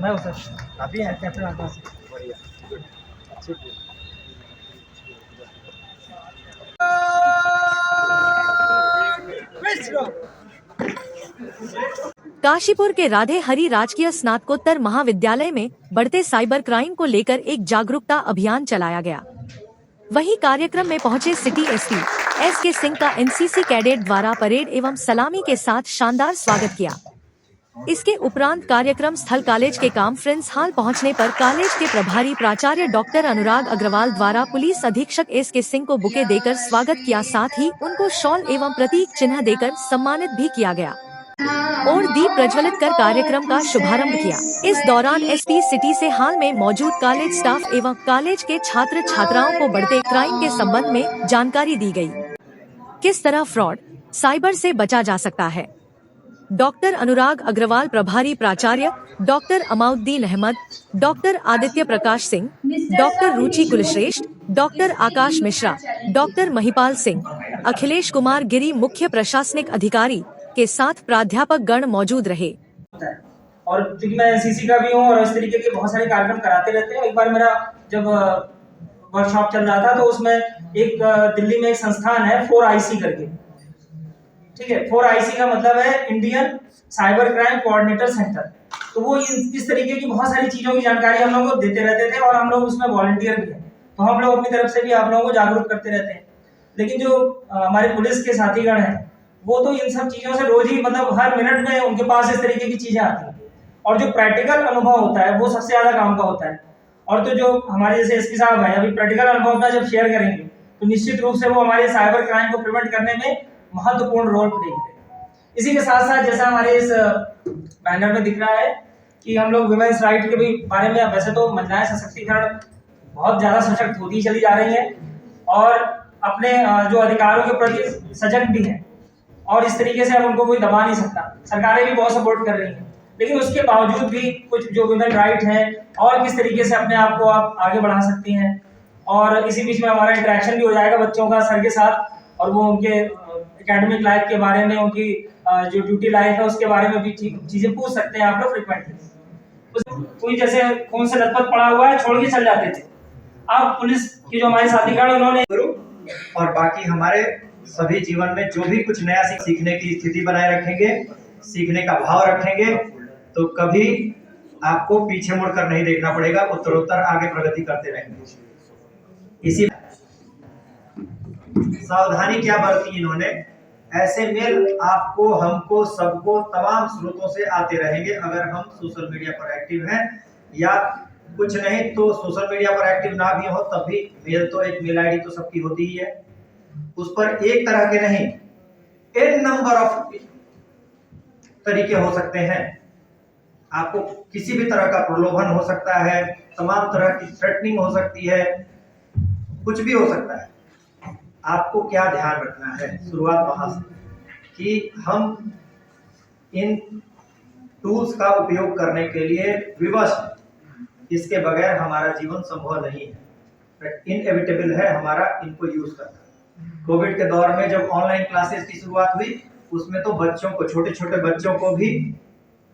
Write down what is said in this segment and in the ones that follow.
मैं हूँ सर, आप ही हैं कैप्टन आकाश। बढ़िया, गुड, अच्छी। काशीपुर के राधे हरि राजकीय स्नातकोत्तर महाविद्यालय में बढ़ते साइबर क्राइम को लेकर एक जागरूकता अभियान चलाया गया। वहीं कार्यक्रम में पहुंचे सिटी एसपी एस.के. सिंह का एनसीसी कैडेट द्वारा परेड एवं सलामी के साथ शानदार स्वागत किया। इसके उपरांत कार्यक्रम स्थल कॉलेज के कॉन्फ्रेंस हॉल पहुंचने पर कॉलेज के प्रभारी प्राचार्य डॉक्टर अनुराग अग्रवाल द्वारा पुलिस अधीक्षक एस.के. सिंह को बुके देकर स्वागत किया, साथ ही उनको शॉल एवं प्रतीक चिन्ह देकर सम्मानित भी किया गया और दीप प्रज्वलित कर कार्यक्रम का शुभारंभ किया। इस दौरान एसपी सिटी से हाल में मौजूद कॉलेज स्टाफ एवं कॉलेज के छात्र छात्राओं को बढ़ते क्राइम के संबंध में जानकारी दी गई। किस तरह फ्रॉड साइबर से बचा जा सकता है। डॉक्टर अनुराग अग्रवाल प्रभारी प्राचार्य, doctor अमाउद्दीन Ahmad, doctor Aditya Prakash Singh, doctor रुचि कुलश्रेष्ठ, डॉक्टर आकाश मिश्रा, डॉक्टर महिपाल सिंह, अखिलेश कुमार गिरी मुख्य प्रशासनिक अधिकारी के साथ प्राध्यापक गण मौजूद रहे। और क्योंकि मैं एनसीसी का भी हूँ और इस तरीके के बहुत सारे कार्यक्रम कराते रहते हैं। एक बार मेरा जब वर्कशॉप चल रहा था तो उसमें एक दिल्ली में एक संस्थान है 4IC करके, ठीक है। 4IC का मतलब है Indian cyber crime coordinator centre. तो वो इस तरीके की बहुत सारी चीजों की जानकारी हम लोगों को देते रहते थे और हम लोग उसमें वॉलंटियर भी हैं। तो हम लोग अपनी तरफ से भी आप लोगों को जागरूक करते रहते हैं। लेकिन जो हमारे पुलिस के साथीगण हैं वो तो इन सब चीजों से रोज ही मतलब हर मिनट में उनके पास इस तरीके की चीजें आती हैं और जो प्रैक्टिकल अनुभव होता है वो सबसे ज्यादा काम का होता है। और तो जो हमारे जैसे एसपी साहब हैं अभी प्रैक्टिकल अनुभव अपना जब शेयर करेंगे तो निश्चित रूप से वो हमारे साइबर क्राइम को प्रिवेंट करने में महत्वपूर्ण रोल प्ले करेंगे। इसी के साथ साथ जैसा हमारे इस बैनर में दिख रहा है कि हम लोग वुमेन्स राइट के भी बारे में, वैसे तो महिलाएं सशक्तिकरण बहुत ज्यादा सशक्त होती चली जा रही है और अपने जो अधिकारों के प्रति सजग भी हैं और इस तरीके से अब उनको कोई दबा नहीं सकता। सरकारें भी बहुत सपोर्ट कर रही हैं, लेकिन उसके बावजूद भी कुछ जो वुमेन राइट हैं और किस तरीके से अपने आप को आप आगे बढ़ा सकती हैं। और इसी बीच में हमारा इंटरेक्शन भी हो जाएगा बच्चों का सर के साथ और वो उनके एकेडमिक लाइफ के बारे में, उनकी जो ड्यूटी लाइफ है उसके बारे में भी चीजें पूछ सकते हैं आप लोग फ्रिक्वेंटली। कोई जैसे खून से लथपथ पड़ा हुआ है छोड़ के चल जाते थे, अब पुलिस की जो हमारे साथीगण उन्होंने और बाकी हमारे सभी जीवन में जो भी कुछ नया सीखने की स्थिति बनाए रखेंगे, सीखने का भाव रखेंगे, तो कभी आपको पीछे मुड़कर नहीं देखना पड़ेगा, उत्तरोत्तर आगे प्रगति करते रहेंगे। इसी सावधानी क्या बरती इन्होंने, ऐसे मेल आपको, हमको, सबको तमाम स्रोतों से आते रहेंगे। अगर हम सोशल मीडिया पर एक्टिव हैं या कुछ नहीं तो सोशल मीडिया पर एक्टिव ना भी हो तब भी मेल तो एक मेल आईडी तो सबकी होती ही है। उस पर एक तरह के नहीं n नंबर ऑफ तरीके हो सकते हैं। आपको किसी भी तरह का प्रलोभन हो सकता है, तमाम तरह की थ्रेटनिंग हो सकती है, कुछ भी हो सकता है। आपको क्या ध्यान रखना है शुरुआत वहां से कि हम इन टूल्स का उपयोग करने के लिए विवश हैं। इसके बगैर हमारा जीवन संभव नहीं है, इनएविटेबल है हमारा इनको यूज करना। कोविड के दौर में जब ऑनलाइन क्लासेस की शुरुआत हुई उसमें तो बच्चों को, छोटे छोटे बच्चों को भी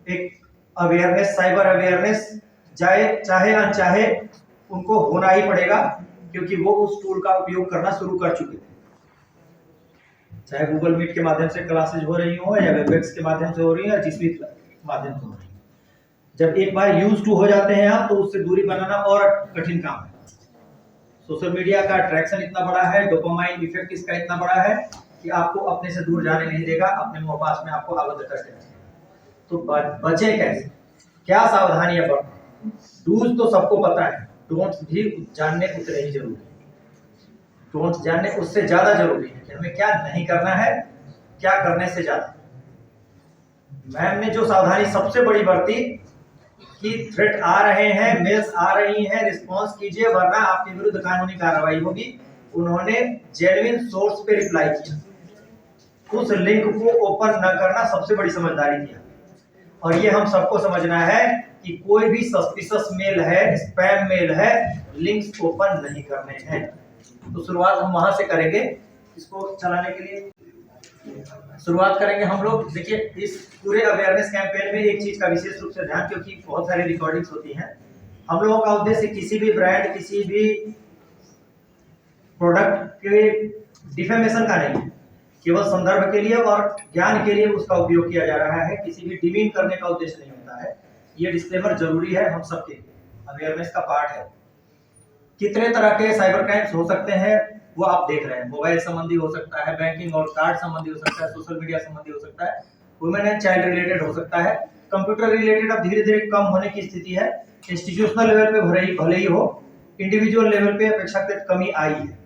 एक अवेयरनेस, साइबर अवेयरनेस चाहे अनचाहे उनको होना ही पड़ेगा, क्योंकि वो उस टूल का उपयोग करना शुरू कर चुके थे। चाहे गूगल मीट के माध्यम से क्लासेज हो रही हो या वेबएक्स के माध्यम से हो रही है या जिस भी माध्यम से हो रही है, जब एक बार यूज टू हो जाते हैं आप तो उससे दूरी बनाना और कठिन काम है। सोशल मीडिया का अट्रैक्शन इतना बड़ा है, डोपामाइन इफेक्ट इसका इतना बड़ा है कि आपको अपने से दूर जाने नहीं देगा, अपने मोहपास में आपको आबद्ध करके रखेगा। तो बचे कैसे, क्या सावधानियां बरतें। डूज तो सबको पता है, डोंट्स भी जानने उतने ही जरूरी है। डोंट्स जानने उससे ज्यादा जरूरी है कि हमें क्या नहीं करना है, क्या करने से ज्यादा। मैम ने जो सावधानी सबसे बड़ी बरती कि थ्रेट आ रहे हैं, मेल्स आ रही हैं, रिस्पांस कीजिए वरना आपके विरुद्ध कानूनी कार्रवाई होगी। उन्होंने जेन्युइन सोर्स पे रिप्लाई किया, उस लिंक को ओपन न करना सबसे बड़ी समझदारी किया। और ये हम सबको समझना है कि कोई भी सस्पिशियस मेल है, स्पैम मेल है, लिंक्स ओपन नहीं करने हैं। तो शुरुआत हम वहां से करेंगे इसको चलाने के लिए। शुरुआत करेंगे हम लोग। देखिए, इस पूरे अवेयरनेस कैंपेन में एक चीज का विशेष रूप से ध्यान, क्योंकि बहुत सारी रिकॉर्डिंग्स होती हैं, हम लोगों का उद्देश्य किसी भी ब्रांड, किसी भी प्रोडक्ट के डिफेमेशन का नहीं है, केवल संदर्भ के लिए और ज्ञान के लिए उसका उपयोग किया जा रहा है। किसी भी डिमीन करने का उद्देश्य नहीं होता है। ये डिस्क्लेमर जरूरी है, हम सबके अवेयरनेस का पार्ट है। कितने तरह के साइबर क्राइम्स हो सकते हैं वो आप देख रहे हैं। मोबाइल संबंधी हो सकता है, बैंकिंग और कार्ड संबंधी हो सकता है, सोशल मीडिया संबंधी हो सकता है, वुमेन एंड चाइल्ड रिलेटेड हो सकता है, कंप्यूटर रिलेटेड अब धीरे धीरे कम होने की स्थिति है। इंस्टीट्यूशनल लेवल पे भले ही हो, इंडिविजुअल लेवल पे अपेक्षाकृत कमी आई है।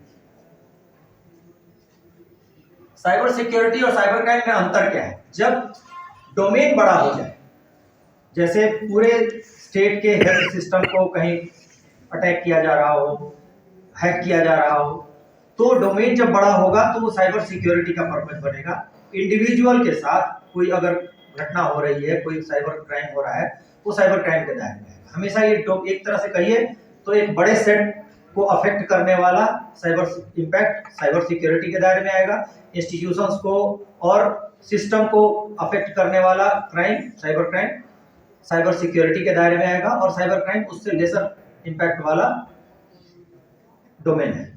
साइबर सिक्योरिटी और साइबर क्राइम में अंतर क्या है? जब डोमेन बड़ा हो जाए, जैसे पूरे स्टेट के हेल्थ सिस्टम को कहीं अटैक किया जा रहा हो, हैक किया जा रहा हो, तो डोमेन जब बड़ा होगा तो वो साइबर सिक्योरिटी का पर्पस बनेगा। इंडिविजुअल के साथ कोई अगर घटना हो रही है, कोई साइबर क्राइम हो रहा है, वो साइबर क्राइम के दायरे में है। हमेशा ये एक तरह से कहिए तो एक बड़े सेट को अफेक्ट करने वाला साइबर इम्पैक्ट साइबर सिक्योरिटी के दायरे में आएगा। इंस्टीट्यूशंस को और सिस्टम को अफेक्ट करने वाला क्राइम साइबर सिक्योरिटी के दायरे में आएगा, और साइबर क्राइम उससे लेसर इम्पैक्ट वाला डोमेन है।